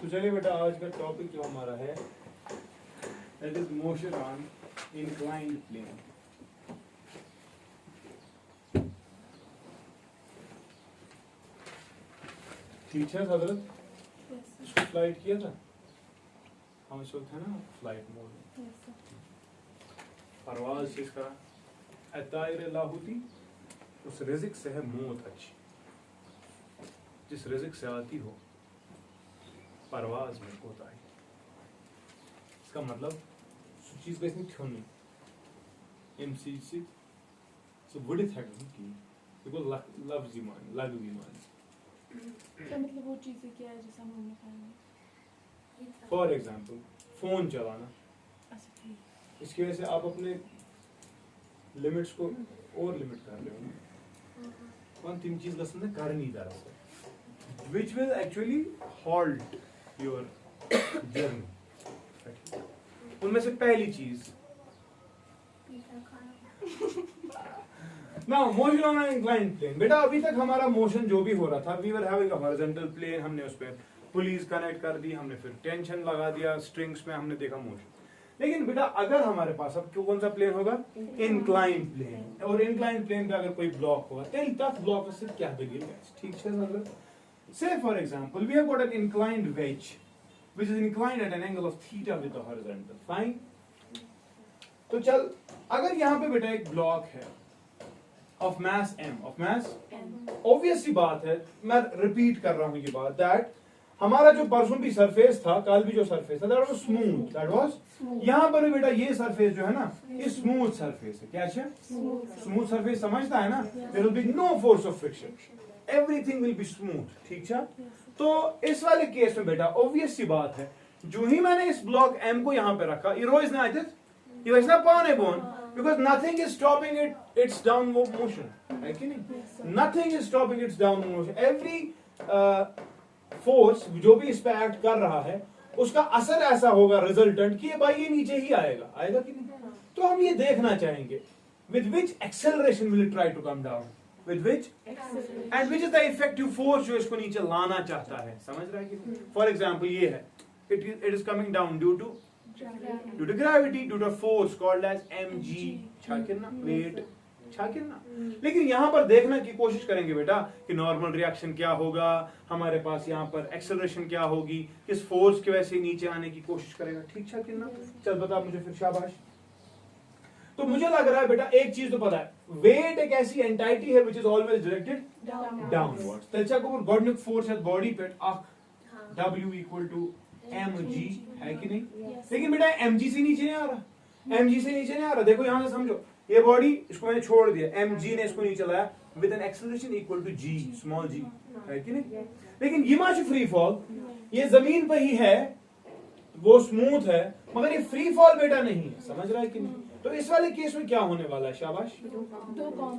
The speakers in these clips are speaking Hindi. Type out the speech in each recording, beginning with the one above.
तो चलिए बेटा आज का टॉपिक जो हमारा है that is motion on inclined plane. ठीक है हजरत, इसको फ्लाइट किया था हम इस वक्त है ना फ्लाइट मोड में। परवाज जिसका अतायर लाहुती उस रिज़िक से है मौत अच्छी, जिस रिज़िक से आती हो परवाज में कोताही। इसका मतलब सो चीज का इसमें क्यों नहीं एमसी से सो बड़ी था कि देखो लफ्ज़ ईमान लग ईमान तो मतलब वो चीजें क्या है जिसे हम निकालने। फॉर एग्जांपल फोन चलाना, अच्छा ठीक। इसकी वजह से आप अपने लिमिट्स को और लिमिट कर रहे हो ना, कौन तीन चीज का समझ कर नहीं जा रहा which will actually halt your journey। उनमें से पहली चीज ना motion on an inclined plane. बेटा अभी तक हमारा मोशन जो भी हो रहा था we were having a horizontal plane, हमने उस पर पुलिस कनेक्ट कर दी, हमने फिर टेंशन लगा दिया स्ट्रिंग्स में, हमने देखा मोशन। लेकिन बेटा अगर हमारे पास अब कौन सा प्लेन होगा इंक्लाइंड प्लेन, और इंक्लाइंड प्लेन पे अगर कोई ब्लॉक होगा तेल तक ब्लॉक से क्या बगेगा। ठीक है मतलब say for example we have got an inclined wedge which is inclined at an angle of theta with the horizontal, fine। तो चल अगर यहाँ पे बेटा एक ब्लॉक है of mass m, of mass obvious सी बात है, मैं रिपीट कर रहा हूँ ये बात that हमारा जो परसों भी सरफेस था, कल भी जो सरफेस था that was smooth, that was यहाँ पर भी बेटा ये सरफेस जो है ना ये स्मूथ सरफेस है। क्या है स्मूथ सरफेस, समझता है ना, there will be no force of friction, everything will be smooth। ठीक है, तो इस वाले केस में बेटा ऑब्वियस सी बात है जो ही मैंने इस ब्लॉक m को यहाँ पे रखा ये वैसा पाने bone because nothing is stopping its downward motion, है कि नहीं? Nothing is stopping its downward motion। Every force जो भी इस पे एक्ट कर रहा है उसका असर ऐसा होगा रिजल्टेंट कि भाई ये नीचे ही आएगा, आएगा कि नहीं? तो हम ये देखना चाहेंगे with which acceleration will it try to come down, with which and which is the effective force जो इसको नीचे लाना चाहता है, समझ रहा है कि नहीं? For example ये है it is coming down due to gravity, due to force called as mg, छाकिरना weight छाकिरना। लेकिन यहाँ पर देखने की कोशिश करेंगे बेटा कि नॉर्मल रिएक्शन क्या होगा, हमारे पास यहाँ पर एक्सेलरेशन क्या होगी, किस फोर्स की वजह से नीचे आने की कोशिश करेगा। ठीक छाकिरना, चल बता मुझे फिर, शाबाश। तो मुझे लग रहा है बेटा एक चीज तो पता है, वेट एक ऐसी एंटाइटी है which is always directed downwards। तेलचा को गॉडनिक फोर्स है बॉडी पे W equal to mg, है कि नहीं? लेकिन बेटा mg से नीचे नहीं आ रहा, mg से नीचे नहीं आ रहा। देखो यहां से समझो, ये बॉडी इसको मैंने छोड़ दिया, mg ने इसको नीचे लाया with an acceleration equal to g, small g, है कि नहीं? लेकिन ये माच फ्री फॉल, ये जमीन पर ही है, वो स्मूथ है, मगर ये फ्री फॉल बेटा नहीं है, समझ रहा है कि नहीं? तो इस वाले केस में क्या होने वाला है, शाबाश?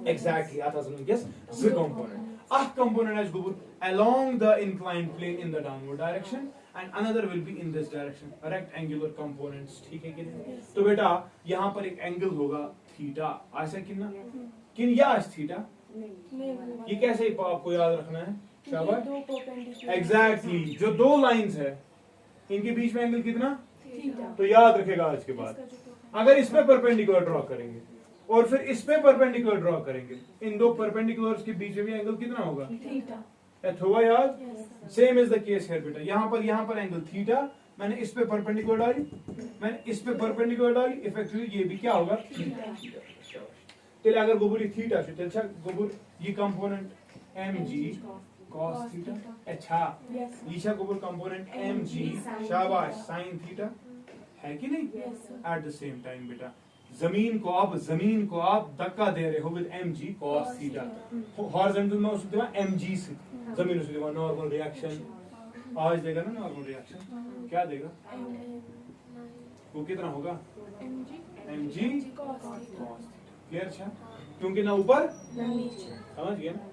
Exactly, yes, the component. A component has go along the inclined plane in the downward direction and another will be in this direction, rectangular components। ठीक है कि नहीं? तो बेटा यहाँ पर एक एंगल होगा थीटा, ऐसा कितना किन या थीटा, ये कैसे आपको याद रखना है, शाबाश? एग्जैक्टली, जो दो लाइंस है इनके बीच में एंगल कितना, तो याद रखेगा आज के बाद। अगर इस पे परपेंडिकुलर ड्रॉ करेंगे और फिर इस पे परपेंडिकुलर ड्रॉ करेंगे, इन दो परपेंडिकुलर्स के बीच में भी एंगल कितना होगा, थीटा याद। सेम इज द केस है बेटा, यहाँ पर एंगल थीटा, मैंने इस पे परपेंडिकुलर डाली, मैंने इस पे परपेंडिकुलर डाली, इफेक्टिवली ये भी क्या होगा थीटा। तेल अगर गोबुरी थीटा से तेल गोबुर ये कंपोनेंट mg cos थीटा, अच्छा ईशा गोबुर कंपोनेंट mg, शाबाश, sin थीटा, है कि नहीं? एट द सेम टाइम बेटा जमीन को आप धक्का दे रहे हो with mg cos theta, horizontal में उसको देगा mg से, जमीन उसको देगा नॉर्मल रिएक्शन, आज देगा ना नॉर्मल रिएक्शन, क्या देगा वो कितना होगा mg cos थीटा, क्लियर? अच्छा, क्योंकि ना ऊपर समझ गए ना?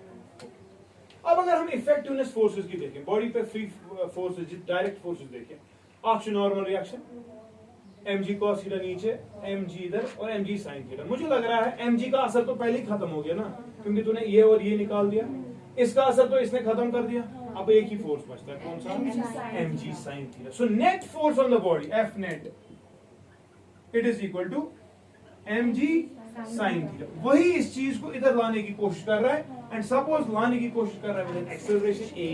अब अगर हम इफेक्टिवनेस फोर्सेस की देखें, बॉडी पे फ्री फोर्सेस, डायरेक्ट फोर्सेस देखें, oxygen normal reaction, mg cos theta नीचे, mg इधर और mg sin थीटा। मुझे लग रहा है mg का असर तो पहले ही खत्म हो गया ना, क्योंकि तूने ये और ये निकाल दिया, इसका असर तो इसने खत्म कर दिया, हाँ। अब एक ही फोर्स बचता है, कौन सा? mg sin theta. So net force on the body F net it is equal to mg sin theta. वही इस चीज को इधर लाने की कोशिश कर रहा है, एंड सपोज लाने की कोशिश कर रहा है विद एक्सेलरेशन a.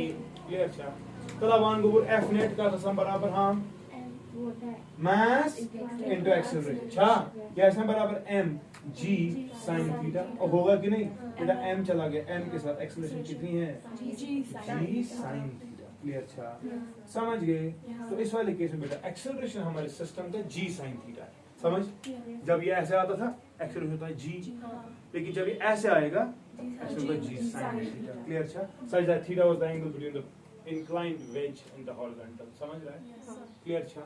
क्लियर? अच्छा, तलावान को F net का कसम बराबर हम मास इनटू एक्सेलरेशन. अच्छा, क्या इसमें बराबर mg sin थीटा. और होगा कि नहीं बेटा? m चला गया, m के साथ एक्सेलरेशन कितनी है? जी g sin थीटा. क्लियर? अच्छा, समझ गए? तो इस वाले केस में बेटा एक्सेलरेशन हमारे सिस्टम का g sin थीटा है. समझ? जब ये ऐसे आता था एक्सेलरेशन होता है g, लेकिन जब ये ऐसे आएगा एक्सेलरेशन होता है g sin थीटा. क्लियर? अच्छा, such that theta was the angle between the inclined wedge and the horizontal. समझ रहा है? क्लियर? अच्छा,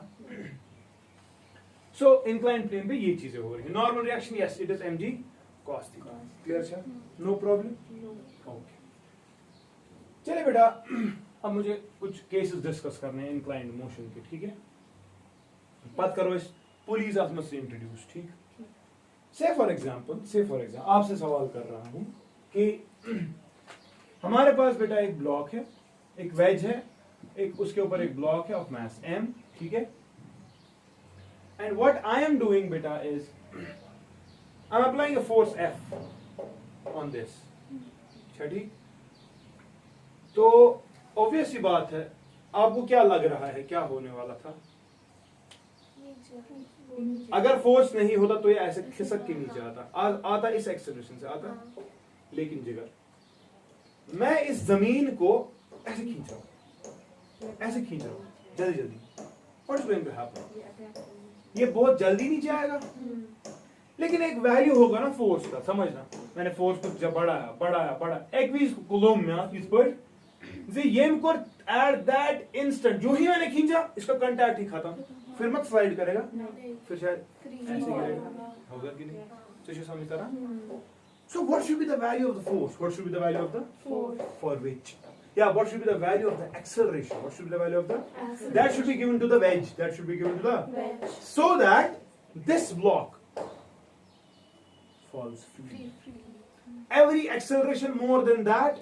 सो इंक्लाइंड प्लेन पे ये चीजें हो रही है. Normal reaction yes it is mg cos theta. Clear? अच्छा, नो प्रॉब्लम. ओके, चलिए बेटा, अब मुझे कुछ केसेस डिस्कस करने हैं इंक्लाइंड मोशन के. ठीक है, बात करो इस पुलीज आसमत से इंट्रोड्यूस. ठीक, से फॉर एग्जांपल आपसे सवाल कर रहा हूं कि हमारे पास बेटा एक ब्लॉक है, एक वेज है, एक उसके ऊपर एक ब्लॉक है ऑफ मास m. ठीक है, and what I am doing beta is I'm applying a force F on this. ठीक, तो ऑब्वियस सी बात है, आपको क्या लग रहा है क्या होने वाला था? अगर फोर्स नहीं होता तो ये ऐसे खिसक के नीचे आता इस एक्सेलरेशन से आता. लेकिन जिगर मैं इस जमीन को ऐसे खींच रहा हूं जल्दी. What is going to happen? ये बहुत जल्दी नीचे आएगा, लेकिन एक वैल्यू होगा ना फोर्स का. समझना, मैंने फोर्स को जब बढ़ाया एक भी कुलोम में इस पर ये एट दैट इंस्टेंट जो ही मैंने खींचा इसका कांटेक्ट ही खत्म, फिर मत स्लाइड करेगा, फिर शायद ऐसे गिरेगा. होगा कि नहीं? तो समझ रहा. So what should be the value of the force? What should be the value of the force for which? Yeah, what should be the value of the acceleration? What should be the value of the? That should be given to the wedge. So that this block falls freely. Every acceleration more than that,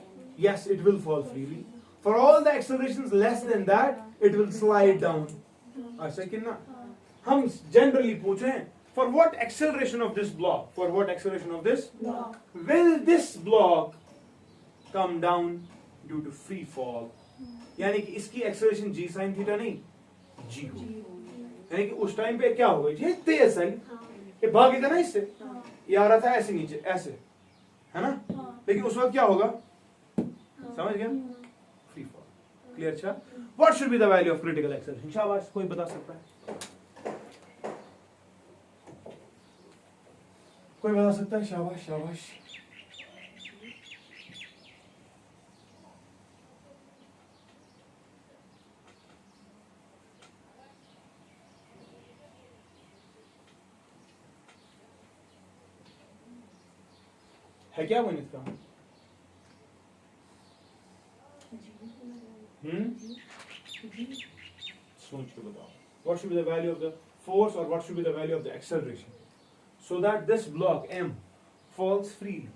yes, it will fall freely. For all the accelerations less than that, it will slide down. ऐसा कि ना? हम generally पूछे, for what acceleration of this block? For what acceleration of this block? Will this block come down? Due to free fall. यानी कि इसकी एक्सेलरेशन g sin थीटा नहीं g होगी. यानी कि उस टाइम पे क्या होगा? ये तेज है, ये भागेगा ना इससे, ये आ रहा था ऐसे नीचे ऐसे, है ना? लेकिन उस वक्त क्या होगा? समझ गया? Free fall. क्लियर? अच्छा, what should be the value of critical acceleration? शाबाश, कोई बता सकता है? कोई बता सकता है? शाबाश. है क्या वो इसका? सोच के बताओ. What should be the value of the force or what should be the value of the acceleration so that this block M falls freely?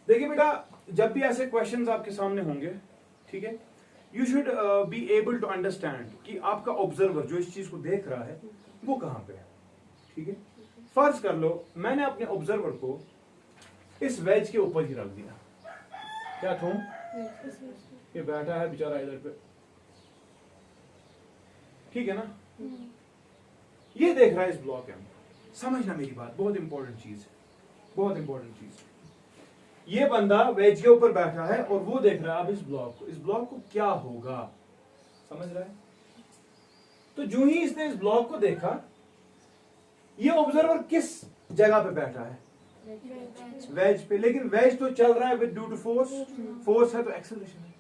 देखिए बेटा, जब भी ऐसे क्वेश्चंस आपके सामने होंगे, ठीक है, you should be able to understand कि आपका ऑब्जर्वर जो इस चीज को देख रहा है वो कहां पे है. ठीक है, फर्ज कर लो मैंने अपने ऑब्जर्वर को इस वेज के ऊपर ही रख दिया. क्या तुम ये बैठा है बेचारा इधर पे, ठीक है ना, ये देख रहा है इस ब्लॉक में. समझना मेरी बात, बहुत इंपॉर्टेंट चीज. ये बंदा वेज के ऊपर बैठा है और वो देख रहा है अब इस ब्लॉक को क्या होगा. समझ रहा है? तो जो ही इसने इस ब्लॉक को देखा, ये ऑब्जर्वर किस जगह पे बैठा है? वेज पे. लेकिन वेज तो चल रहा है विद ड्यू टू फोर्स है तो एक्सेलरेशन है.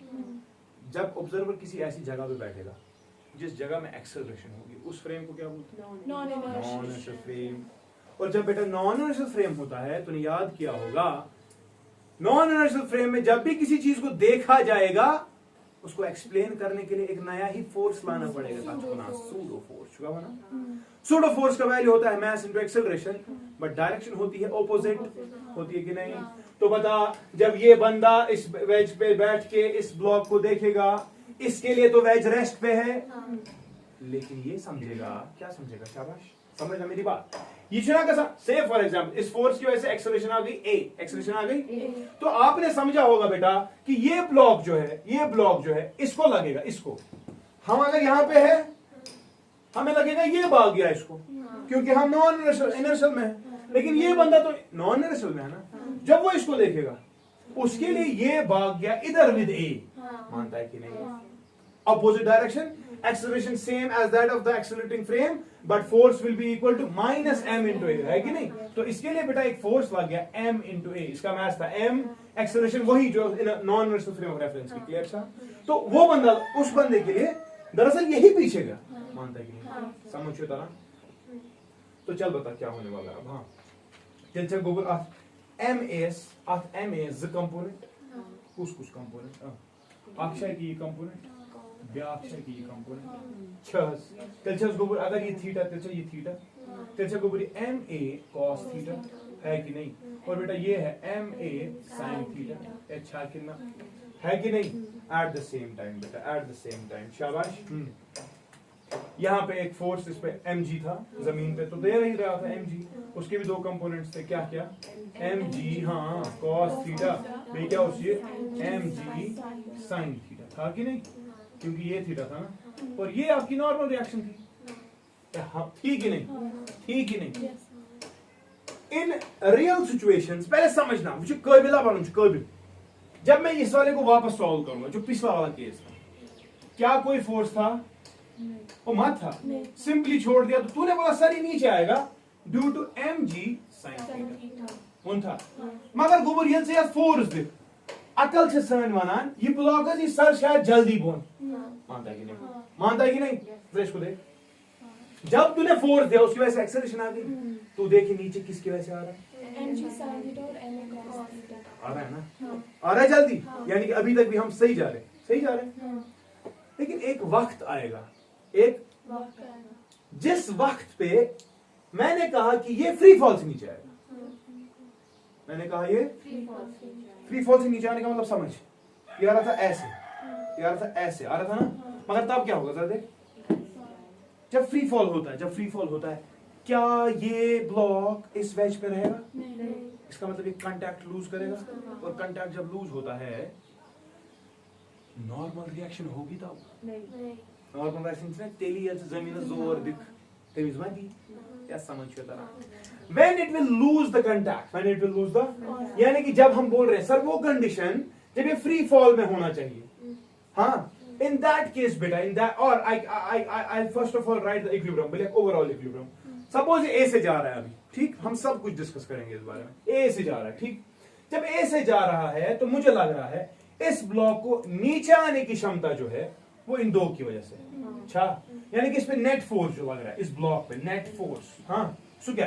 जब ऑब्जर्वर किसी ऐसी जगह पे बैठेगा जिस जगह में एक्सेलरेशन होगी, उस फ्रेम को क्या बोलते हैं? Non inertial frame. और जब बेटा नॉन इनर्शियल फ्रेम होता है तो याद किया होगा, नॉन इनर्शियल फ्रेम में जब भी किसी चीज को देखा जाएगा उसको एक्सप्लेन करने के लिए एक नया ही फोर्स लाना पड़ेगा, सूडो फोर्स। सूडो फोर्स का वैल्यू होता है mass into acceleration, but direction होती है ऑपोजिट, होती है कि नहीं? तो बता, जब ये बंदा इस वेज पे बैठ के इस ब्लॉक को देखेगा, इसके लिए तो वेज रेस्ट पे है, लेकिन ये समझेगा, क्या समझेगा? शाबाश, समझना मेरी बात। ये चुना कैसा? से फॉर एग्जांपल इस फोर्स की वजह से एक्सेलरेशन आ गई ए, एक्सेलरेशन आ गई, तो आपने समझा होगा बेटा कि ये ब्लॉक जो है इसको लगेगा, इसको। हम अगर यहां पे है, हमें लगेगा ये भाग गया इसको, क्योंकि हम नॉन इनर्शियल में है, लेकिन ये बंदा तो नॉन इनर्शियल में है ना। जब वो इसको देखेगा, उसके लिए ये भाग गया इधर विद ए, मानता है कि नहीं? Opposite direction, acceleration same as that of the accelerating frame, but force will be equal to minus m into a, है कि नहीं? तो इसके लिए बेटा एक फोर्स लग गया m into a, इसका मास था m, एक्सेलरेशन वही जो non inertial frame of reference की, क्लियर था? तो वो बंदा, उस बंदे के लिए दरअसल यही पीछे गया, मानता है कि नहीं? समझो तरह। तो चल बता क्या होने वाला है अब। हाँ, चल चल गूगल एम ज कंपोनेंट, कुछ कंपोनेंट अक्षय की कंपोनेंट, व्याक्षय की कंपोनेंट छस, तेल छस गोबर अगर ये थीटा, तेल छस ये थीटा, तेल छस गोबर एम ए कॉस थीटा है कि नहीं? और बेटा ये है एम ए साइन थीटा, अच्छा कितना है कि नहीं? एट द सेम टाइम बेटा, एट द सेम टाइम, शाबाश। यहाँ पे एक फोर्स इस पे mg था जमीन पे, तो दे ही रहा था mg, उसके भी दो कंपोनेंट्स थे, क्या क्या? mg, हाँ, cos थीटा, भाई क्या उससे mg sin थीटा था कि नहीं? क्योंकि ये थीटा था ना, और ये आपकी नॉर्मल रिएक्शन थी, हाँ, ठीक ही नहीं? ठीक ही नहीं? इन रियल सिचुएशंस पहले समझना, मुझे काबिला बनूं, काबिल। जब मैं इस वाले को वापस सॉल्व करूंगा, जो पिछला वाला केस था, क्या कोई फोर्स था? वो मत था, सिंपली छोड़ दिया, तो तूने बोला सर ये नीचे आएगा due to mg sin theta, उन था। मगर गोबर ये से फोर्स दे अकल से सन वनान ये ब्लॉक है, सर शायद जल्दी बोन, मानता है कि नहीं? मानता है कि नहीं? फ्रेश को देख, जब तूने फोर्स दिया उसकी वजह से एक्सेलरेशन आ गई, तू देखिए नीचे किसकी वजह से आ रहा है? mg sin थीटा और m cos थीटा आ रहा है ना, आ रहा है जल्दी, यानी कि अभी तक भी हम सही जा रहे हैं। लेकिन एक वक्त आएगा, एक जिस वक्त पे मैंने कहा कि ये फ्री फॉल से नीचे आएगा, मैंने कहा ये फ्री फॉल से नीचे आने का मतलब समझ, ये आ रहा था ऐसे, ये आ रहा था ऐसे, आ रहा था ना, मगर तब क्या होगा जरा देख, जब फ्री फॉल होता है, क्या ये ब्लॉक इस वेज पे रहेगा? इसका मतलब ये कांटेक्ट लूज करेगा, और कांटेक्ट जब लूज होता है नॉर्मल रिएक्शन होगी तब नॉर्मल रिएक्शन से तेली जमीन जोर दिख तमीज मती क्या समझ के तरह when it will lose the contact, when it will lose the, यानी कि जब हम बोल रहे हैं सर वो कंडीशन जब ये फ्री फॉल में होना चाहिए, हाँ, in that case बेटा, in that, or I first of all write the equilibrium, बोले overall equilibrium, सपोज ए से जा रहा है अभी, ठीक, हम सब कुछ डिस्कस करेंगे इस बारे में, ए से जा रहा है, ठीक, जब ए से जा रहा है तो मुझे लग रहा है इस ब्लॉक को नीचे आने की क्षमता जो है वो इन दो की वजह से, अच्छा, यानी कि इस पे नेट फोर्स जो लग रहा है इस ब्लॉक पे, नेट फोर्स, हाँ, सो क्या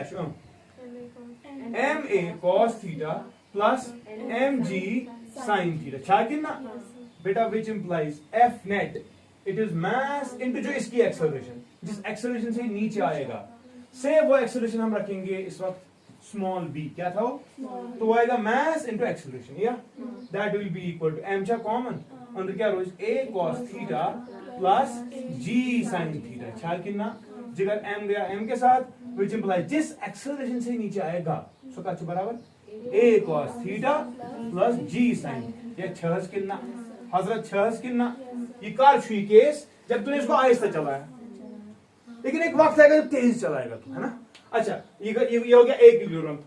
m a cos theta plus m g sine theta, अच्छा कितना बेटा, which implies f net, it is mass into जो इसकी एक्सेलरेशन, जिस एक्सेलरेशन से नीचे आएगा, से वो एक्सेलरेशन हम रखेंगे इस वक्त स्मॉल b, क्या था वो? तो वो आएगा मास इनटू एक्सेलरेशन, या that will be equal to m चा कॉमन अंदर क्या रोज a cos theta plus g sin theta, ख्याल कितना जिगर m गया m के साथ, व्हिच इंप्लाइज जिस एक्सेलरेशन से नीचे आएगा सो का बराबर a cos theta plus g sin, ये छहस कितना हजरत, छहस कितना, ये कार छुई केस जब तूने इसको आहिस्ता चलाया, लेकिन एक वक्त आएगा जब तेज चलाएगा तू, है ना? अच्छा, ये हो गया एक इक्विलिब्रियम।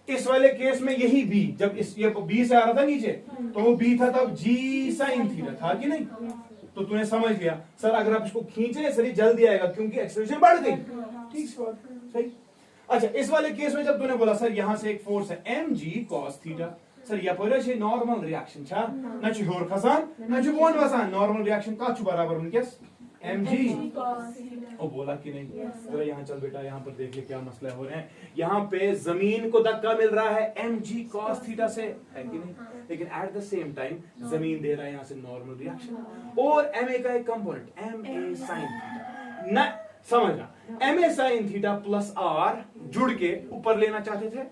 इस वाले केस में यही b, जब इस ये b से आ रहा था नीचे, तो वो b था तब g sin थीटा था कि नहीं? तो तूने समझ लिया सर अगर आप इसको खींचे सर ये जल्दी आएगा क्योंकि एक्सेलरेशन बढ़ गई, ठीक सही। अच्छा, इस वाले केस में जब तूने बोला सर यहां से एक फोर्स है mg cos थीटा, सर यपर छे नॉर्मल रिएक्शन छा, न छ होर खसान न छ बोन वसान, नॉर्मल रिएक्शन का छ बराबर उनकेस mg cos theta. ओ बोला कि नहीं? Yes, जरा यहाँ चल बेटा, यहाँ पर देख ले क्या मसला हो रहे हैं। यहाँ पे जमीन को धक्का मिल रहा है mg cos थीटा से, है कि नहीं? लेकिन एट द सेम टाइम जमीन दे रहा है यहाँ से नॉर्मल रिएक्शन, और ma का एक कंपोनेंट ma sin थीटा, न समझना, ma sin theta plus r जुड़ के ऊपर लेना चाहते थे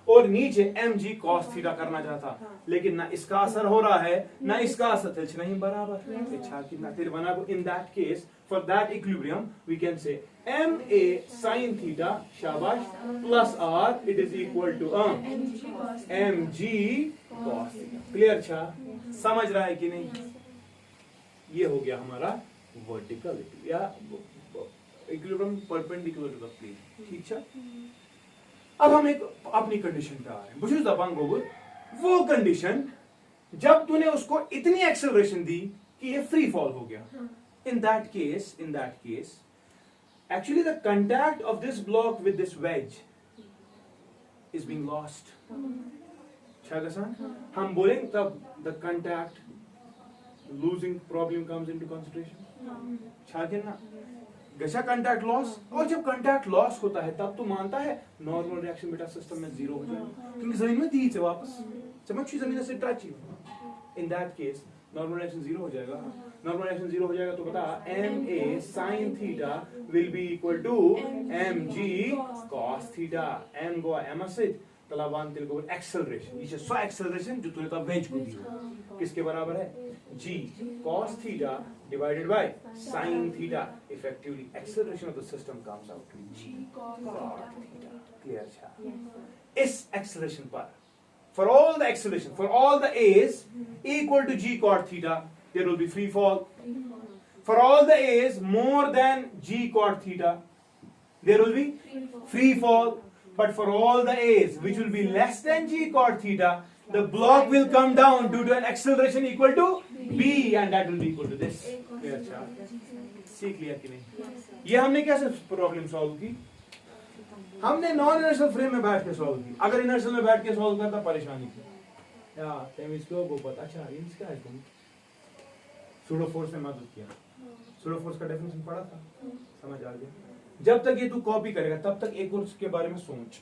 और नीचे mg cos थीटा करना चाहता, लेकिन ना इसका असर हो रहा है ना इसका असर, तिलच नहीं बराबर। अच्छा कि ना तिल बना को, in that case for that equilibrium we can say ma sin theta शाबाश plus r it is equal to mg cos theta. Clear? अच्छा समझ रहा है कि नहीं? ये हो गया हमारा वर्टिकलिटी या equilibrium perpendicular to the plane. ठीक है, अब हम एक अपनी कंडीशन पे आ रहे हैं। बुझ दबांग वो कंडीशन जब तूने उसको इतनी एक्सेलरेशन दी कि ये फ्री फॉल हो गया। इन that case actually the contact of this block with this wedge is being lost. हम बोलेंगे तब the contact losing problem comes into consideration. ना गशा कंटैक्ट लॉस, और जब कंटैक्ट लॉस होता है तब तो मानता है नॉर्मल रिएक्शन बेटा सिस्टम में जीरो हो जाएगा, क्योंकि जमीन में थी से वापस चमकची जमीन से touch he. In that case normal reaction zero हो जाएगा। नॉर्मल रिएक्शन जीरो हो जाएगा तो बता ma sin theta will be equal to mg cos theta. m गो m से तलावान तिल को एक्सेलरेशन, ये सो एक्सेलरेशन जो तूने तब वेज को दी हो किसके बराबर है? g cos theta divided by sin theta. Effectively acceleration of the system comes out to g cot theta. Clear cha? इस acceleration पर for all the acceleration, for all the a's equal to g cot theta, there will be free fall. For all the a's more than g cot theta, there will be free fall. But for all the a's which will be less than g cot theta, the block will come down due to an acceleration equal to b, and that will be equal to this. Clear cha? सीख लिया कि नहीं? ये हमने कैसे प्रॉब्लम सॉल्व की? हमने नॉन इनर्शियल फ्रेम में बैठ के सॉल्व की। अगर इनर्शियल में बैठ के सॉल्व करता परेशानी थी। या इसको वो पता, अच्छा इसका है तुम सूडो फोर्स ने मदद किया। सूडो फोर्स का डेफिनेशन पढ़ा था, समझ आ गया। जब तक ये तू कॉपी करेगा तब तक एक और इसके बारे में सोच।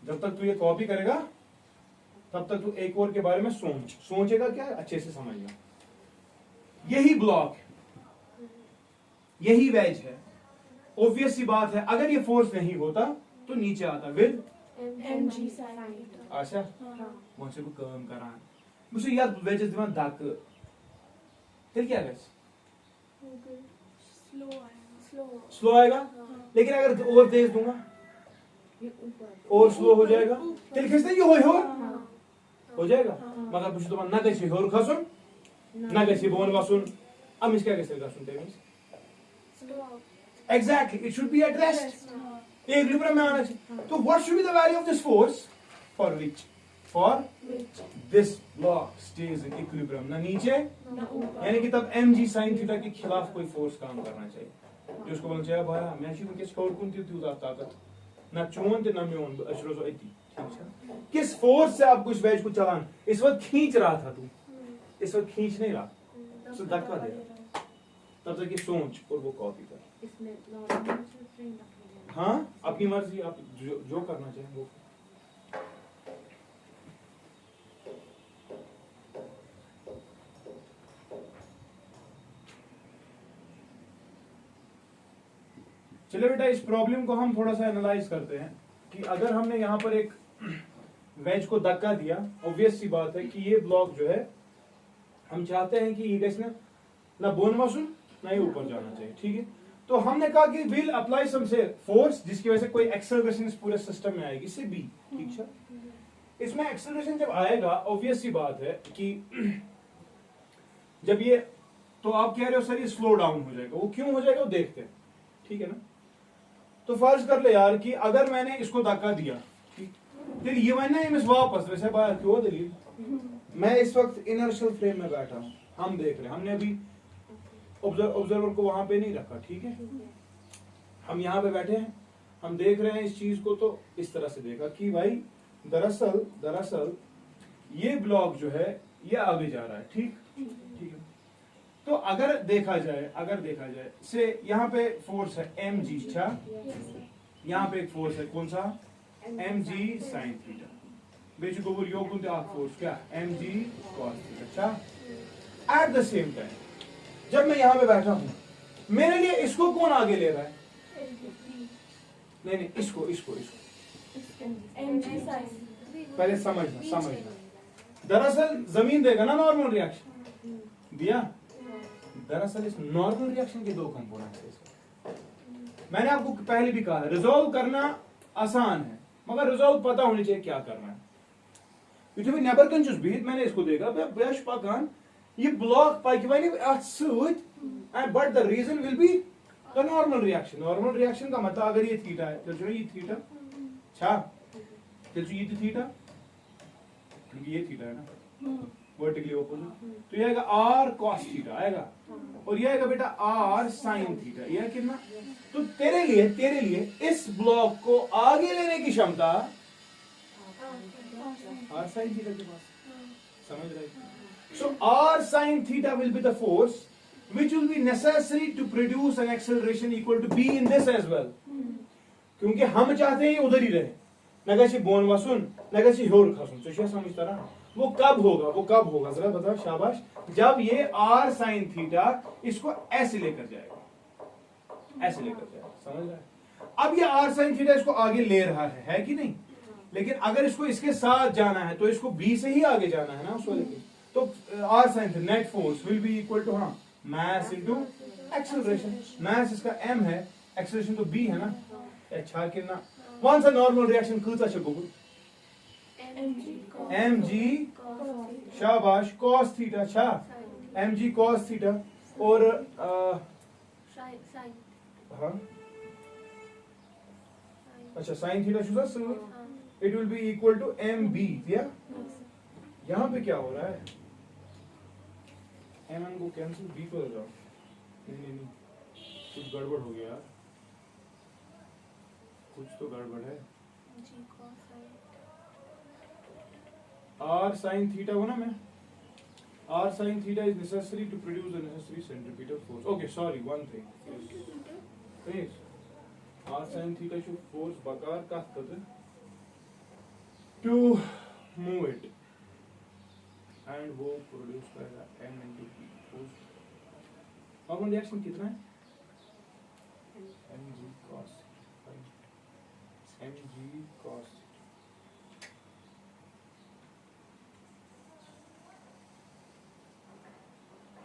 जब तक तू ये कॉपी करेगा तब तक तू एक और के बारे में सोचेगा क्या, अच्छे से समझना। यही ब्लॉक, यही वेज है। ऑब्वियस सी बात है, अगर ये फोर्स नहीं होता तो नीचे आता विद mg sin theta. अच्छा मुझसे को काम करा मुझे याद वेजेस दिवान दाक फिर क्या गस स्लो आएगा, लेकिन अगर और तेज दूंगा और स्लो हो जाएगा। तेल खिसते ये हो जाएगा, मगर कुछ तो ना कैसे होर खसुन ना कैसे बोन वसुन। अब इस क्या कैसे खसुन तेल exactly it should be at rest. Equilibrium में आना चाहिए। तो what should be the value of this force for which this block stays in equilibrium, ना नीचे यानी कि तब mg sin थीटा के खिलाफ कोई फोर्स काम करना चाहिए। जिसको बोलना चाहिए भाई मैं छी उनके छोड़ कौन थी तू ताकत ना चोन ते ना म्योन अशरोजो इति। ठीक है, किस फोर्स से आप कुछ वेज को चलान इस वक्त खींच रहा था तू, इस वक्त खींच नहीं रहा, तो धक्का दे तब तक ये सोच और वो कॉपी कर। हाँ अपनी मर्जी, आप जो करना चाहें वो। चलिए बेटा इस प्रॉब्लम को हम थोड़ा सा एनालाइज करते हैं कि अगर हमने यहाँ पर एक वेज को धक्का दिया, ऑब्वियस सी बात है कि ये ब्लॉक जो है हम चाहते हैं कि ये कैसे ना बोन वसून ना ही ऊपर जाना चाहिए। ठीक है, तो हमने कहा कि विल अप्लाई सम से फोर्स जिसकी वजह से कोई एक्सेलरेशन इस पूरे सिस्टम में आएगी, से बी। ठीक है, इसमें एक्सेलरेशन जब आएगा ऑब्वियस सी बात है कि जब ये, तो आप कह रहे हो सर ये स्लो डाउन हो जाएगा, वो क्यों हो जाएगा वो देखते हैं। ठीक है ना, तो फर्ज कर ले यार कि अगर मैंने इसको धक्का दिया, फिर ये मैंने वापस वैसे बात क्यों दलील, मैं इस वक्त इनर्शियल फ्रेम में बैठा हूं, हम देख रहे हैं, हमने अभी ऑब्जर्वर को वहां पे नहीं रखा। ठीक है, हम यहाँ पे बैठे हैं, हम देख रहे हैं इस चीज को, तो इस तरह से देखा कि भाई दरअसल ये ब्लॉक जो है ये आगे जा रहा है। ठीक है, तो अगर देखा जाए से यहाँ पे फोर्स है mg, अच्छा यहाँ पे एक फोर्स है कौन सा, mg sin थीटा, बेच गोबर यो कुन फोर्स क्या mg cos थीटा, अच्छा। एट द सेम टाइम जब मैं यहाँ पे बैठा हूँ, मेरे लिए इसको कौन आगे ले रहा है, नहीं इसको पहले समझना। दरअसल जमीन देगा ना नॉर्मल रिएक्शन दिया, दरअसल इस नॉर्मल रिएक्शन के दो कंपोनेंट्स हैं। मैंने आपको पहले भी कहा रिजॉल्व करना आसान है, मगर रिजॉल्व पता होनी चाहिए क्या करना है। युथु नबर कंचुस बिहित मैंने इसको देखा बेश पकान ये ब्लॉक पक वन अथ सत, but the reason will be the normal reaction. Normal reaction का मतलब अगर ये थीटा है तो ये थीटा छा ये थीटा, क्योंकि ये थीटा है ना वर्टिकली ऑपोजिट, तो ये आएगा r cos थीटा आएगा, और ये आएगा बेटा r sin थीटा। ये कितना, तो तेरे लिए इस ब्लॉक को आगे लेने की क्षमता r sin थीटा के पास, समझ रहे? So r sin theta will be the force which will be necessary to produce an acceleration equal to b in this as well, क्योंकि हम चाहते हैं ये उधर ही रहे, न गसी बोन वसुन न गसी होर खसुन। तो क्या समझता रहा, वो कब होगा जरा बताओ, शाबाश, जब ये r sin थीटा इसको ऐसे लेकर जाएगा, समझ रहा है? अब ये r sin थीटा इसको आगे ले रहा है कि नहीं, लेकिन अगर इसको इसके साथ जाना है तो इसको b से ही आगे जाना है ना उस वाले के, तो r sin theta net force will be equal to mass into acceleration. Mass इसका m है, एक्सेलरेशन तो b है ना, अच्छा कितना कौन सा नॉर्मल रिएक्शन कूता छ गोबर mg शाबाश cos थीटा, अच्छा mg cos थीटा, और हाँ अच्छा sin थीटा शुजा so it will be equal to mb, या यहाँ पे क्या हो रहा है, mn को कैंसिल b को लगाओ, नहीं कुछ गड़बड़ हो गया, कुछ तो गड़बड़ है। r sin थीटा हो ना, मैं r sin theta is necessary to produce the necessary centripetal force. Okay, sorry, one thing. Please, r sin theta should force bakar कथ कर to move it, and वो produce करेगा m into p force. Common reaction कितना है? mg cos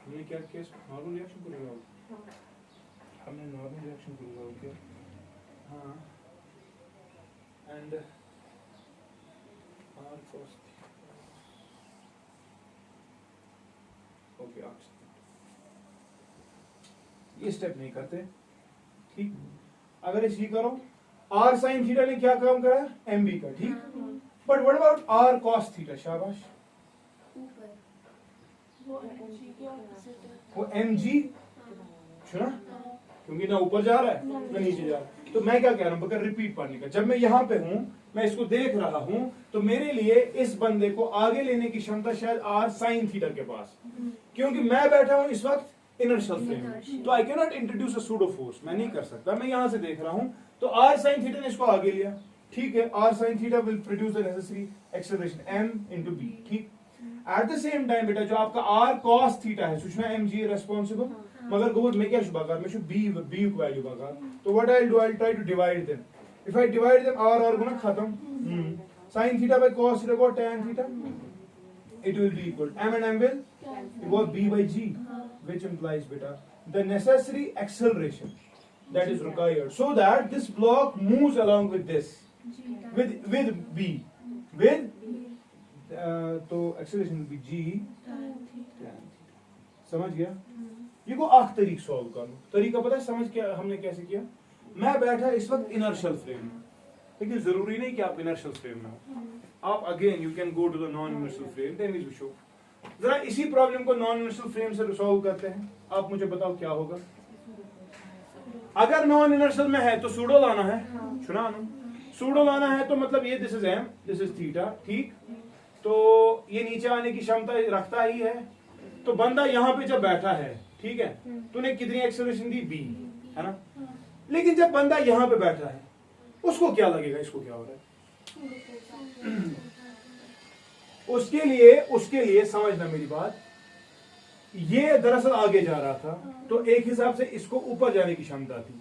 हमने क्या किया, नॉर्मल रिएक्शन को लगाओ, हमने नॉर्मल रिएक्शन को लगाओ क्या, हाँ, एंड r cos ओके, ये स्टेप नहीं करते, ठीक। अगर इसी करो r sin थीटा ने क्या काम करा, mb का, ठीक, but what about r cos theta, शाबाश, वो mg सुना, क्योंकि ना ऊपर जा रहा है ना नीचे जा रहा है, तो मैं क्या कह रहा हूं बगैर रिपीट पढ़ने का, जब मैं यहाँ पे हूं, मैं इसको देख रहा हूं, तो मेरे लिए इस बंदे को आगे लेने की क्षमता शायद r sin थीटा के पास, क्योंकि मैं बैठा हूं इस वक्त इनर्शियल फ्रेम में, तो I can not introduce a pseudo force, मैं नहीं कर सकता, मैं यहां से देख रहा हूं, तो r sin थीटा ने इसको आगे लिया, ठीक है, r sin theta will produce the necessary acceleration m into b, ठीक। एट द सेम टाइम बेटा जो आपका r cos थीटा है, सुषमा mg रिस्पांसिबल, मगर गोबर में क्या शुबाकार में शु b को वैल्यू बाकार, तो what I will do, I will try to divide them, if I divide them r गुना खत्म, sin theta by cos theta को tan theta, it will be equal m and m will equal b by g, which implies beta the necessary acceleration that is required so that this block moves along with this with b with तो acceleration will be g tan theta, समझ गया? ये को आख तरीक सॉल्व करो, तरीका पता है समझ क्या हमने कैसे किया, मैं बैठा इस वक्त इनर्शियल फ्रेम में, लेकिन जरूरी नहीं कि आप इनर्शियल फ्रेम में हो, आप again you can go to the non inertial frame, then we show. जरा इसी प्रॉब्लम को नॉन इनर्शियल फ्रेम से सॉल्व करते हैं, आप मुझे बताओ क्या होगा। अगर नॉन इनर्शियल में है तो सूडो लाना है, सुना ना, सूडो लाना है तो मतलब ये this is m, this is theta, ठीक, तो ये नीचे आने की क्षमता रखता ही है, तो बंदा यहाँ पे जब बैठा है ठीक है, तूने कितनी एक्सेलरेशन दी, b, है ना। लेकिन जब बंदा यहाँ पे बैठा है उसको क्या लगेगा इसको क्या हो रहा है? उसके लिए समझना मेरी बात, ये दरअसल आगे जा रहा था तो एक हिसाब से इसको ऊपर जाने की क्षमता थी,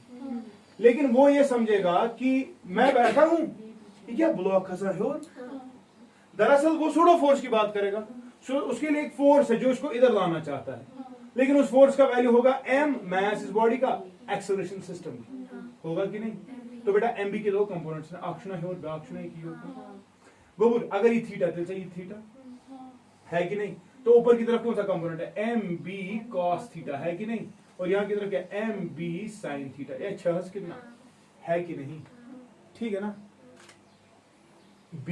लेकिन वो ये समझेगा कि मैं बैठा हूं, ये क्या ब्लॉक खसा है, और दरअसल वो सूडो फोर्स की बात करेगा। उसके लिए एक फोर्स है जो इसको इधर लाना चाहता है, लेकिन उस फोर्स का वैल्यू होगा m, मास इस बॉडी का, एक्सेलरेशन सिस्टम होगा कि नहीं। तो बेटा mb के दो कंपोनेंट्स हैं, अक्षण है और बाक्षण है की गोबुर, अगर ये थीटा तो ये थीटा है कि नहीं, तो ऊपर की तरफ कौन सा कंपोनेंट है, mb cos थीटा है कि नहीं, और यहाँ की तरफ क्या mb sin थीटा, ये 6 कितना है कि नहीं, ठीक है ना। b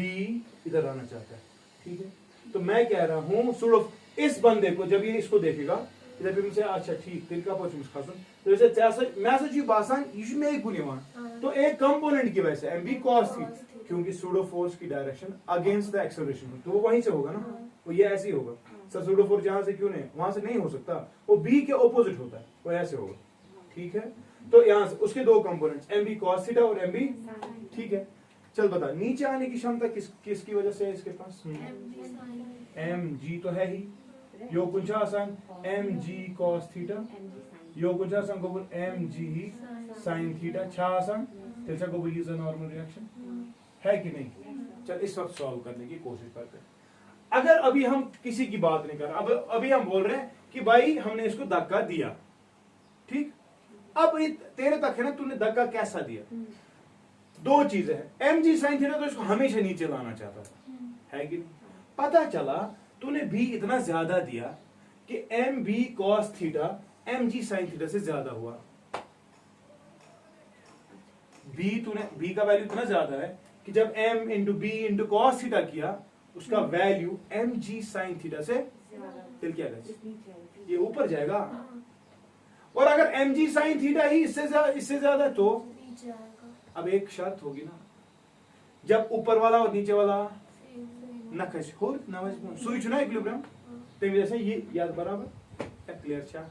इधर आना चाहता है, ठीक है। तो मैं कह रहा हूं सुडो, इस बंदे को जब ये इसको देखेगा इधर पे मुझे अच्छा ठीक तेल का पॉइंट खासूं तो जैसे जैसे मैं सोची बासान यू में एक गुनेवान, तो एक कंपोनेंट की वजह से mb cos थी, क्योंकि सूडो फोर्स की डायरेक्शन अगेंस्ट द एक्सेलरेशन, तो वो वहीं से होगा ना, वो ये ऐसे ही होगा। सर सूडो फोर्स जहां से क्यों नहीं, वहां से नहीं हो सकता, वो b के ऑपोजिट होता है, वो ऐसे होगा, ठीक है। तो यहां से उसके दो कंपोनेंट्स mb cos थीटा और mb, ठीक है। चल बता नीचे आने की क्षमता किसकी वजह से है इसके पास, mg तो है ही, यो कुछ आसान mg cos थीटा, यो कुछ आसान को बोल mg sin थीटा, छा आसान तेरे को बोल ये नॉर्मल रिएक्शन है कि नहीं। चल इस वक्त सॉल्व करने की कोशिश करते हैं। अगर अभी हम किसी की बात नहीं कर रहे, अभी हम बोल रहे हैं कि भाई हमने इसको धक्का दिया, ठीक, अब तेरे तक है ना, तूने धक्का कैसा दिया, दो चीजें हैं, mg sin थीटा तो इसको हमेशा नीचे लाना चाहता था, है कि नहीं। पता चला तूने भी इतना ज्यादा दिया कि mb cos theta mg sin theta से ज्यादा हुआ, b का वैल्यू इतना ज्यादा है कि जब m into b into cos theta किया उसका वैल्यू mg sin थीटा से फिर क्या करें, ये ऊपर जाएगा। और अगर mg sin थीटा ही इससे ज्यादा तो अब एक शर्त होगी ना, जब ऊपर वाला और नीचे वाला नकश हो सुई चुना इक्विलिब्रियम, तो जैसे ये याद बराबर क्या क्लियर छा,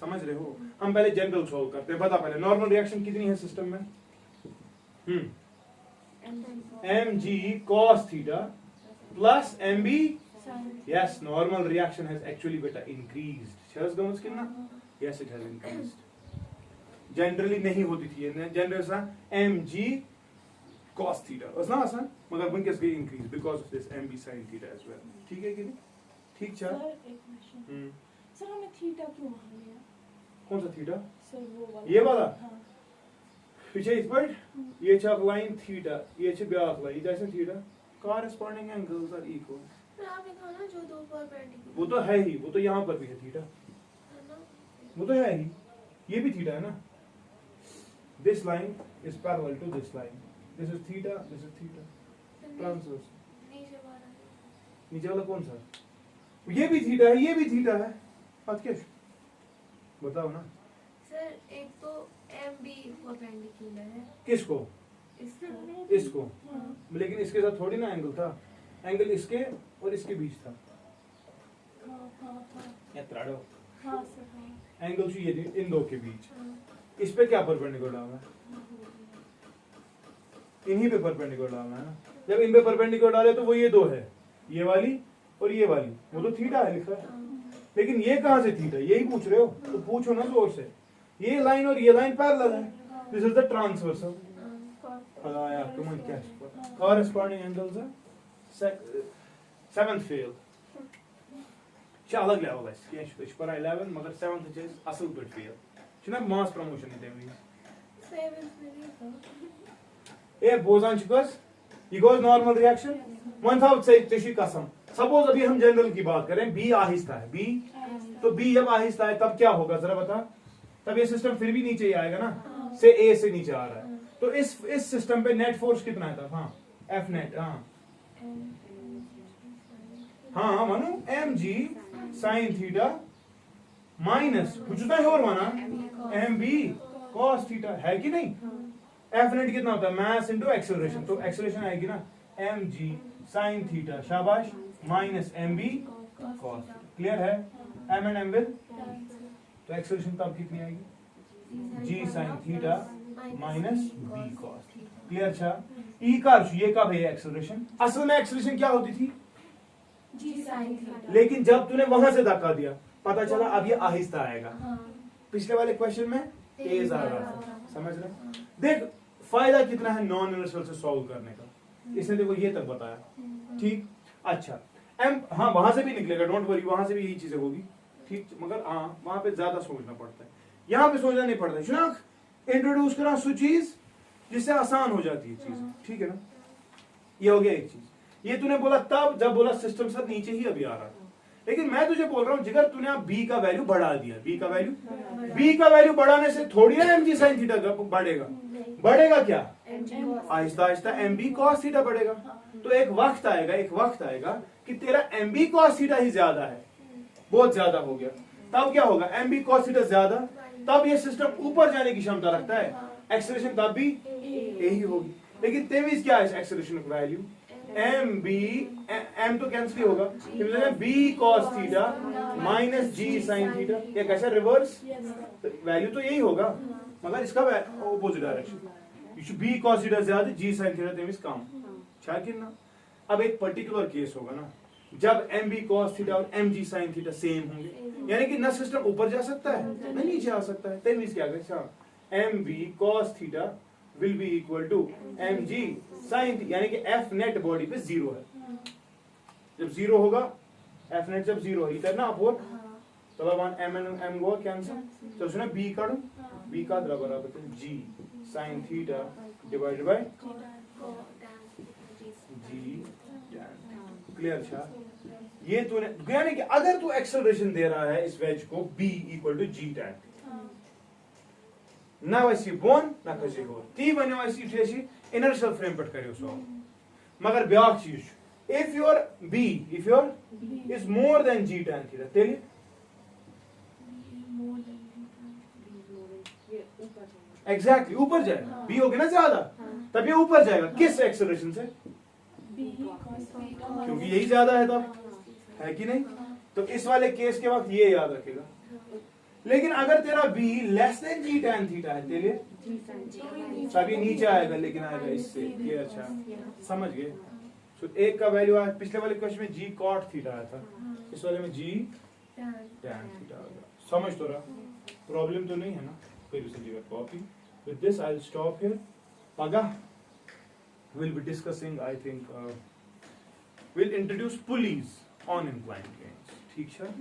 समझ रहे हो। हम पहले जनरल सॉल्व करते हैं, बता पहले नॉर्मल रिएक्शन कितनी है सिस्टम में, mg cos theta plus mb, yes normal reaction has actually beta increased, शर्स गमस कितना, yes it has increased, generally नहीं होती थी, जनरल सा mg cos थीटा उसना आसान, मगर वंकस गई increase because of this mb sin theta as well, ठीक है कि नहीं, ठीक चल। सर हमने थीटा क्यों मान लिया, कौन सा थीटा, सर वो वाला, ये वाला, हाँ। पीछे इस पर ये छ लाइन थीटा, ये छ ब्याक लाइन, ये जैसे theta, corresponding angles are equal, आपने कहा ना जो दो परपेंडिकुलर, वो तो है ही, वो तो यहाँ पर भी है थीटा, वो तो है ही, ये भी थीटा है ना। This line is parallel to this line. This is theta, this is theta. Transverse. नीचे वाला कौन सा, ये भी थीटा है, ये भी थीटा है, बात क्या बताओ ना। सर एक तो mb परपेंडिकुलर है, किसको, इसको, हाँ। लेकिन इसके साथ थोड़ी ना एंगल था, एंगल इसके और इसके बीच था, या त्राड़ो हाँ सर, हाँ। एंगल जो ये इन दो के बीच, इस पे क्या परपेंडिकुलर डालना है, इन्हीं पे परपेंडिकुलर डालना है ना। जब इन पे परपेंडिकुलर डाले तो वो ये दो है, ये वाली और ये वाली, वो तो थीटा है लिखा है, लेकिन ये कहां से थीटा, यही पूछ रहे हो तो पूछो ना जोर से। ये लाइन और ये लाइन पैरेलल है, दिस इज द ट्रांसवर्सल, यार कम ऑन क्या कॉरेस्पॉन्डिंग एंगल्स है, सेवंथ फेल छ अलग लेवल है, क्या छ पर 11 मगर 7th छ असल पे फेल छना मास प्रमोशन देवी 7th में था, ए बोजान छकस ये गोज नॉर्मल रिएक्शन वन था से तशी कसम। सपोज अभी हम जनरल की बात करें, बी आहिस्ता है, बी तो बी जब आहिस्ता है तब क्या होगा जरा बता, तब ये सिस्टम फिर भी नीचे ही आएगा ना, से ए से नीचे आ रहा है, तो इस सिस्टम पे नेट फोर्स कितना है था, हाँ एफ नेट, हाँ मानो mg sin थीटा माइनस कुछ तो और माना mb cos थीटा, है कि नहीं। एफ नेट कितना होता है, मास इनटू एक्सेलरेशन, तो एक्सेलरेशन आएगी ना mg sin थीटा, शाबाश, माइनस mb cos, क्लियर है, m एंड m विल तो एक्सेलरेशन तब कितनी आएगी g sine theta minus b cos. Clear था? ई का ये कब है एक्सेलरेशन? असल में एक्सेलरेशन क्या होती थी, जी साइन थीटा। लेकिन जब तूने वहां से धक्का दिया पता चला अब ये आहिस्ता आएगा। पिछले वाले क्वेश्चन में तेज आ रहा था, समझ रहे? देख फायदा कितना है नॉन यूनिवर्सल से सॉल्व करने का, इसने देखो ये तक बताया। ठीक, अच्छा एम, हाँ वहां से भी निकलेगा, डोंट वरी, वहां से भी यही चीजें होगी। ठीक, मगर हाँ वहां पे ज्यादा सोचना पड़ता है, यहाँ पे सोचना नहीं पड़ता। शुनाक इंट्रोड्यूस करा सो चीज जिससे आसान हो जाती है चीज। ठीक है ना, ये हो गया एक चीज। ये तूने बोला तब जब बोला सिस्टम सर नीचे ही अभी आ रहा था, लेकिन मैं तुझे बोल रहा हूं जिगर तूने अब बी का वैल्यू बढ़ा दिया, बी का वैल्यू बढ़ाने से थोड़ी ना एम जी साइन थीटा बढ़ेगा, बढ़ेगा क्या, Aahista Aahista M b cos theta बढ़ेगा। तो एक वक्त आएगा कि तेरा एम बी कॉस थीटा ही ज्यादा है, बहुत ज्यादा हो गया। तब क्या होगा, एम बी कॉस थीटा ज्यादा, तब ये सिस्टम ऊपर जाने की क्षमता रखता है, एक्सेलरेशन तब भी यही होगी। लेकिन तेवीस क्या है एक्सेलरेशन का वैल्यू, एम बी, एम तो कैंसिल होगा, b cos theta minus g sine theta. ये कैसा रिवर्स, वैल्यू तो यही होगा मगर इसका opposite direction, b cos theta ज्यादा जी साइन थीटा तेवीस कम, शायद ना। अब एक पर्टिकुलर केस होगा ना जब एम बी कॉस थीटा और m g sine theta same होंगे, यानी कि न सिस्टम ऊपर जा सकता है न नीचे आ सकता है। तेवीस क्या करें, m b cos theta will be equal to mg sin theta, यानी कि f नेट बॉडी पे जीरो है। जब जीरो होगा, f नेट जब जीरो है, इधर ना अपवर्ड, तो अब m गो कैंसिल, तो उसने b काढू, b का बराबर है g sin theta divided by g tan। Clear था? ये तूने, यानी कि अगर तू एक्सेलरेशन दे रहा है इस वेज को b equal to g tan, ना वैसी बोन ना कसी हो ती बने वैसी ठेसी इनर्शियल फ्रेम पर करियो सो। मगर ब्याक चीज, if your b is more than g tan theta, Teli exactly ऊपर जाएगा, b हो गया ना ज्यादा, तब ये ऊपर जाएगा। किस एक्सेलरेशन से, क्योंकि यही ज्यादा है तब, है कि नहीं? तो इस वाले केस के वक्त ये याद रखेगा। लेकिन अगर तेरा b लेस देन जी tan थीटा है, तेरे तभी नीचे आएगा, लेकिन आएगा इससे। ये अच्छा समझ गए? तो एक का वैल्यू आया, पिछले वाले क्वेश्चन में g cot थीटा आया था, इस वाले में g tan थीटा आ गया। समझ तो रहा, प्रॉब्लम तो नहीं है ना? फिर उसे leave copy. With this I will stop here. पगह will be discussing, I think will introduce pulleys on inclined planes. ठीक है?